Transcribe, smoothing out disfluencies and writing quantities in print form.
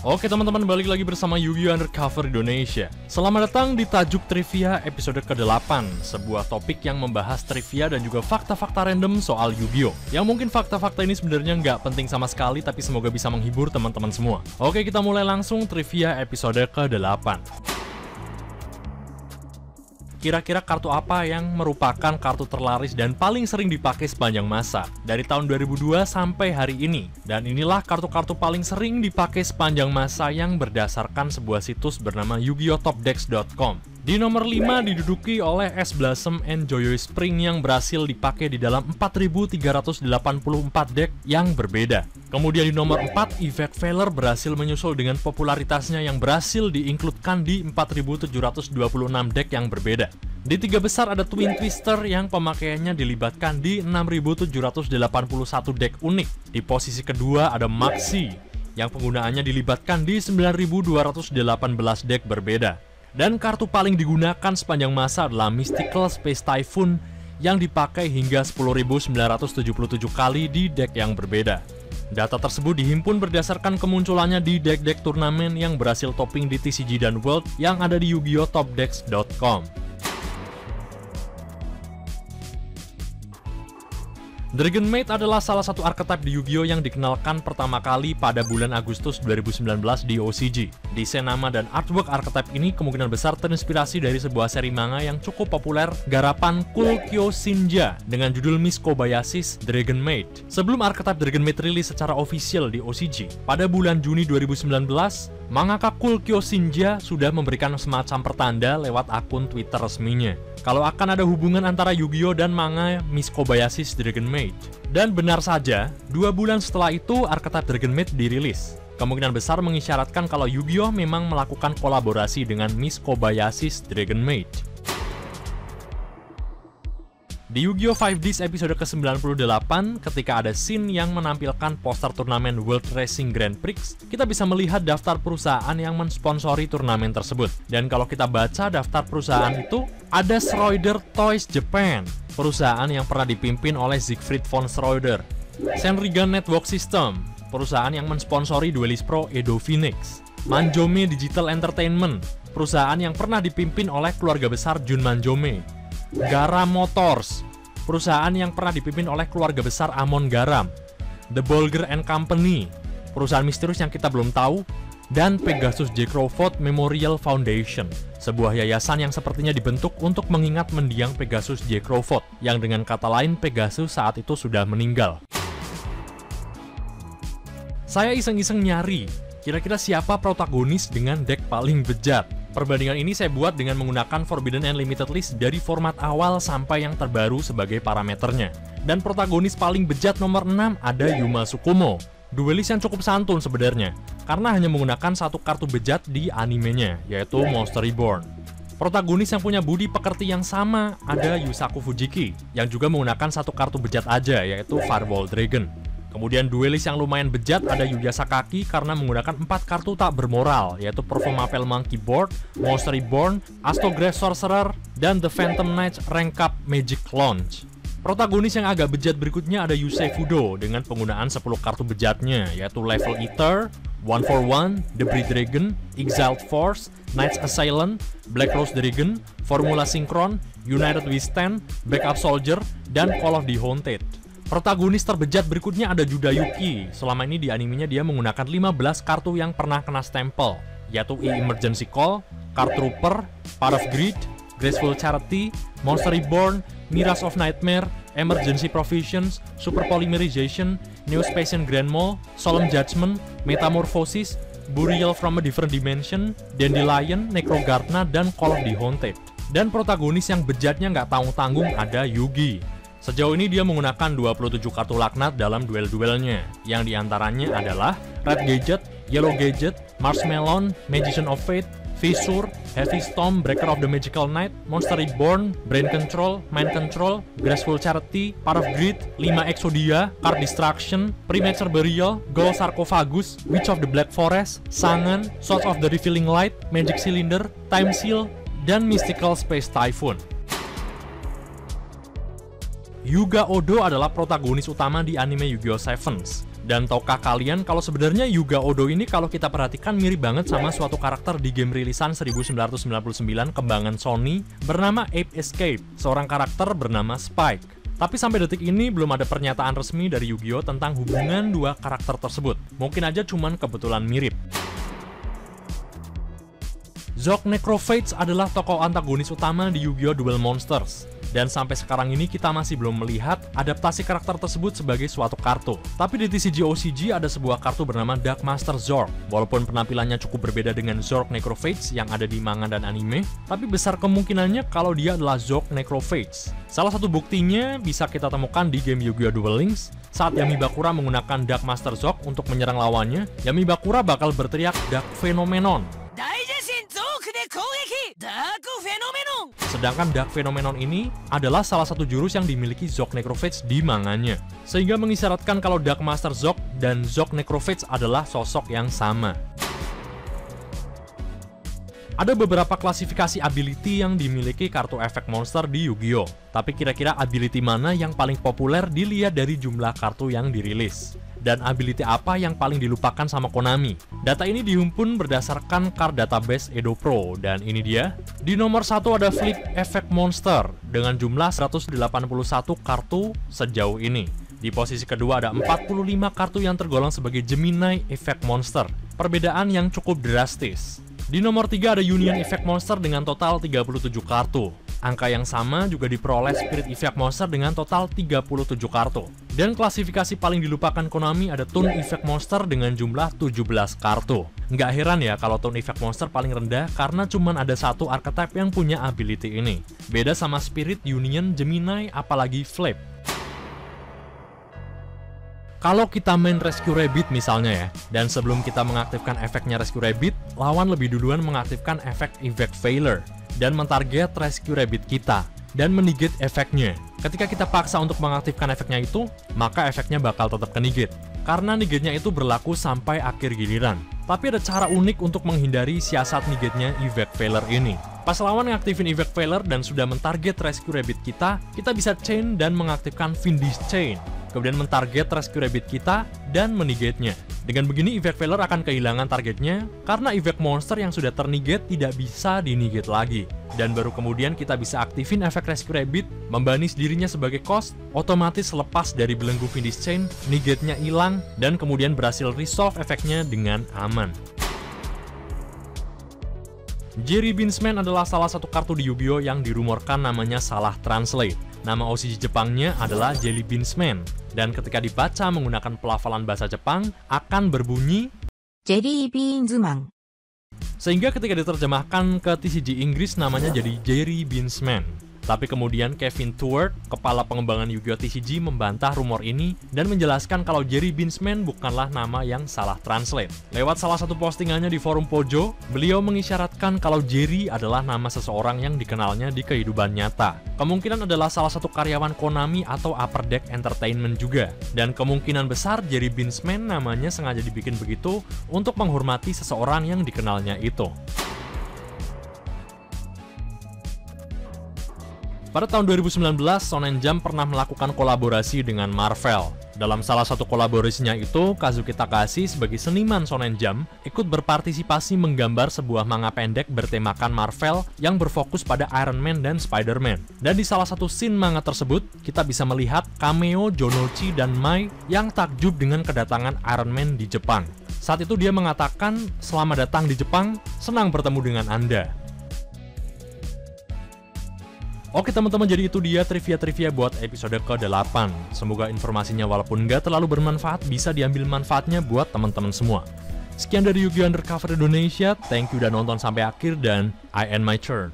Oke teman-teman, balik lagi bersama Yu-Gi-Oh! Undercover Indonesia. Selamat datang di Tajuk Trivia episode ke-8, sebuah topik yang membahas trivia dan juga fakta-fakta random soal Yu-Gi-Oh! Yang mungkin fakta-fakta ini sebenarnya nggak penting sama sekali, tapi semoga bisa menghibur teman-teman semua. Oke, kita mulai langsung trivia episode ke-8. Kira-kira kartu apa yang merupakan kartu terlaris dan paling sering dipakai sepanjang masa dari tahun 2002 sampai hari ini? Dan inilah kartu-kartu paling sering dipakai sepanjang masa yang berdasarkan sebuah situs bernama yugiohtopdecks.com. Di nomor 5 diduduki oleh S Blossom and Joyous Spring yang berhasil dipakai di dalam 4.384 deck yang berbeda. Kemudian di nomor 4, Yvette Failer berhasil menyusul dengan popularitasnya yang berhasil diinkludkan di 4.726 deck yang berbeda. Di 3 besar ada Twin Twister yang pemakaiannya dilibatkan di 6.781 deck unik. Di posisi kedua ada Maxi yang penggunaannya dilibatkan di 9.218 deck berbeda. Dan kartu paling digunakan sepanjang masa adalah Mystical Space Typhoon yang dipakai hingga 10.977 kali di deck yang berbeda. Data tersebut dihimpun berdasarkan kemunculannya di deck-deck turnamen yang berhasil topping di TCG dan World yang ada di yugiohtopdecks.com. Dragon Maid adalah salah satu archetype di Yu-Gi-Oh! Yang dikenalkan pertama kali pada bulan Agustus 2019 di OCG. Desain nama dan artwork archetype ini kemungkinan besar terinspirasi dari sebuah seri manga yang cukup populer, garapan Cool Kyoshinja dengan judul Miss Kobayashi's Dragon Maid. Sebelum archetype Dragon Maid rilis secara official di OCG, pada bulan Juni 2019, mangaka Cool Kyoshinja sudah memberikan semacam pertanda lewat akun Twitter resminya kalau akan ada hubungan antara Yu-Gi-Oh! Dan manga Miss Kobayashi's Dragon Maid. Dan benar saja, 2 bulan setelah itu archetype Dragon Maid dirilis. Kemungkinan besar mengisyaratkan kalau Yu-Gi-Oh! Memang melakukan kolaborasi dengan Miss Kobayashi's Dragon Maid. Di Yu-Gi-Oh! 5Ds episode ke-98, ketika ada scene yang menampilkan poster turnamen World Racing Grand Prix, kita bisa melihat daftar perusahaan yang mensponsori turnamen tersebut. Dan kalau kita baca daftar perusahaan itu, ada Schroeder Toys Japan, perusahaan yang pernah dipimpin oleh Siegfried von Schroeder. Senrigan Network System, perusahaan yang mensponsori Duelist Pro Edo Phoenix. Manjome Digital Entertainment, perusahaan yang pernah dipimpin oleh keluarga besar Jun Manjome. Garam Motors, perusahaan yang pernah dipimpin oleh keluarga besar Amon Garam. The Bolger and Company, perusahaan misterius yang kita belum tahu. Dan Pegasus J. Crawford Memorial Foundation, sebuah yayasan yang sepertinya dibentuk untuk mengingat mendiang Pegasus J. Crawford, yang dengan kata lain Pegasus saat itu sudah meninggal. Saya iseng-iseng nyari, kira-kira siapa protagonis dengan deck paling bejat. Perbandingan ini saya buat dengan menggunakan Forbidden and Limited List dari format awal sampai yang terbaru sebagai parameternya. Dan protagonis paling bejat nomor 6 ada Yuma Tsukumo. Duelis yang cukup santun sebenarnya, karena hanya menggunakan satu kartu bejat di animenya, yaitu Monster Reborn. Protagonis yang punya budi pekerti yang sama ada Yusaku Fujiki, yang juga menggunakan satu kartu bejat aja, yaitu Firewall Dragon. Kemudian duelis yang lumayan bejat ada Yuya Sakaki karena menggunakan 4 kartu tak bermoral, yaitu Performapel Monkey Board, Monster Reborn, Astograph Sorcerer, dan The Phantom Knights Rank Up Magic Launch. Protagonis yang agak bejat berikutnya ada Yusei Fudo dengan penggunaan 10 kartu bejatnya, yaitu Level Eater, 1-for-1, Debris Dragon, Exiled Force, Knights Assailant, Black Rose Dragon, Formula Synchron, United We Stand, Backup Soldier, dan Call of the Haunted. Protagonis terbejat berikutnya ada Judayuki. Selama ini di animenya dia menggunakan 15 kartu yang pernah kena stempel, yaitu Emergency Call, Card Trooper, Part of Greed, Graceful Charity, Monster Reborn, Mirage of Nightmare, Emergency Provisions, Super Polymerization, Neospatian Grand Mall, Solemn Judgment, Metamorphosis, Burial from a Different Dimension, Dandelion, Necrogartna, dan Call of the Haunted. Dan protagonis yang bejatnya nggak tanggung-tanggung ada Yugi. Sejauh ini dia menggunakan 27 kartu laknat dalam duel-duelnya, yang diantaranya adalah Red Gadget, Yellow Gadget, Marshmallow, Magician of Fate, Fissure, Heavy Storm, Breaker of the Magical Night, Monster Reborn, Brain Control, Mind Control, Graceful Charity, Part of Greed, 5 Exodia, Card Distraction, Premature Burial, Gold Sarcophagus, Witch of the Black Forest, Sangan, Swords of the Revealing Light, Magic Cylinder, Time Seal, dan Mystical Space Typhoon. Hyuga Odo adalah protagonis utama di anime Yu-Gi-Oh! Sevens. Dan tahukah kalian kalau sebenarnya Hyuga Odo ini kalau kita perhatikan mirip banget sama suatu karakter di game rilisan 1999 kembangan Sony bernama Ape Escape, seorang karakter bernama Spike. Tapi sampai detik ini belum ada pernyataan resmi dari Yu-Gi-Oh! Tentang hubungan dua karakter tersebut. Mungkin aja cuman kebetulan mirip. Zog Necrophage adalah tokoh antagonis utama di Yu-Gi-Oh! Duel Monsters. Dan sampai sekarang ini kita masih belum melihat adaptasi karakter tersebut sebagai suatu kartu. Tapi di TCG OCG ada sebuah kartu bernama Dark Master Zork. Walaupun penampilannya cukup berbeda dengan Zork Necrophage yang ada di manga dan anime, tapi besar kemungkinannya kalau dia adalah Zork Necrophage. Salah satu buktinya bisa kita temukan di game Yu-Gi-Oh! Duel Links. Saat Yami Bakura menggunakan Dark Master Zork untuk menyerang lawannya, Yami Bakura bakal berteriak Dark Phenomenon. Sedangkan Dark Phenomenon ini adalah salah satu jurus yang dimiliki Zog Necrophage di manganya. Sehingga mengisyaratkan kalau Dark Master Zog dan Zog Necrophage adalah sosok yang sama. Ada beberapa klasifikasi ability yang dimiliki kartu efek monster di Yu-Gi-Oh! Tapi kira-kira ability mana yang paling populer dilihat dari jumlah kartu yang dirilis. Dan ability apa yang paling dilupakan sama Konami? Data ini dihimpun berdasarkan card database Edo Pro, dan ini dia. Di nomor 1 ada Flip Effect Monster dengan jumlah 181 kartu sejauh ini. Di posisi kedua ada 45 kartu yang tergolong sebagai Gemini Effect Monster. Perbedaan yang cukup drastis. Di nomor 3 ada Union Effect Monster dengan total 37 kartu. Angka yang sama juga diperoleh Spirit Effect Monster dengan total 37 kartu. Dan klasifikasi paling dilupakan Konami ada Tune Effect Monster dengan jumlah 17 kartu. Nggak heran ya kalau Tune Effect Monster paling rendah karena cuma ada satu archetype yang punya ability ini. Beda sama Spirit, Union, Gemini, apalagi Flip. Kalau kita main Rescue Rabbit misalnya ya, dan sebelum kita mengaktifkan efeknya Rescue Rabbit, lawan lebih duluan mengaktifkan efek Evac Failure dan mentarget Rescue Rabbit kita dan menegate efeknya. Ketika kita paksa untuk mengaktifkan efeknya itu, maka efeknya bakal tetap kenegate karena negate-nya itu berlaku sampai akhir giliran. Tapi ada cara unik untuk menghindari siasat negate-nya Evac Failure ini. Pas lawan ngaktifin Evac Failure dan sudah mentarget Rescue Rabbit kita bisa chain dan mengaktifkan Fiendish Chain. Kemudian mentarget Rescue Rabbit kita dan menegate-nya. Dengan begini Evac Failure akan kehilangan targetnya karena Evac Monster yang sudah ternegate tidak bisa dinegate lagi. Dan baru kemudian kita bisa aktifin efek Rescue Rabbit, membanis dirinya sebagai cost, otomatis lepas dari belenggu Fiendish Chain, negate-nya hilang, dan kemudian berhasil resolve efeknya dengan aman. Jerry Beansman adalah salah satu kartu di Yu-Gi-Oh! Yang dirumorkan namanya salah translate. Nama OCG Jepangnya adalah Jelly Beansman, dan ketika dibaca menggunakan pelafalan bahasa Jepang akan berbunyi Jelly Beansman. Sehingga ketika diterjemahkan ke TCG Inggris namanya jadi Jerry Beansman. Tapi kemudian Kevin Stewart, kepala pengembangan Yu-Gi-Oh! TCG membantah rumor ini dan menjelaskan kalau Jerry Beansman bukanlah nama yang salah translate. Lewat salah satu postingannya di forum Pojo, beliau mengisyaratkan kalau Jerry adalah nama seseorang yang dikenalnya di kehidupan nyata. Kemungkinan adalah salah satu karyawan Konami atau Upper Deck Entertainment juga. Dan kemungkinan besar Jerry Beansman namanya sengaja dibikin begitu untuk menghormati seseorang yang dikenalnya itu. Pada tahun 2019, Shonen Jump pernah melakukan kolaborasi dengan Marvel. Dalam salah satu kolaborasinya itu, Kazuki Takahashi sebagai seniman Shonen Jump ikut berpartisipasi menggambar sebuah manga pendek bertemakan Marvel yang berfokus pada Iron Man dan Spider-Man. Dan di salah satu scene manga tersebut, kita bisa melihat cameo Jonochi dan Mai yang takjub dengan kedatangan Iron Man di Jepang. Saat itu dia mengatakan, "Selamat datang di Jepang, senang bertemu dengan Anda." Oke teman-teman, jadi itu dia trivia-trivia buat episode ke-8. Semoga informasinya walaupun nggak terlalu bermanfaat, bisa diambil manfaatnya buat teman-teman semua. Sekian dari Yu-Gi-Oh! Undercover Indonesia, thank you udah nonton sampai akhir dan I end my turn.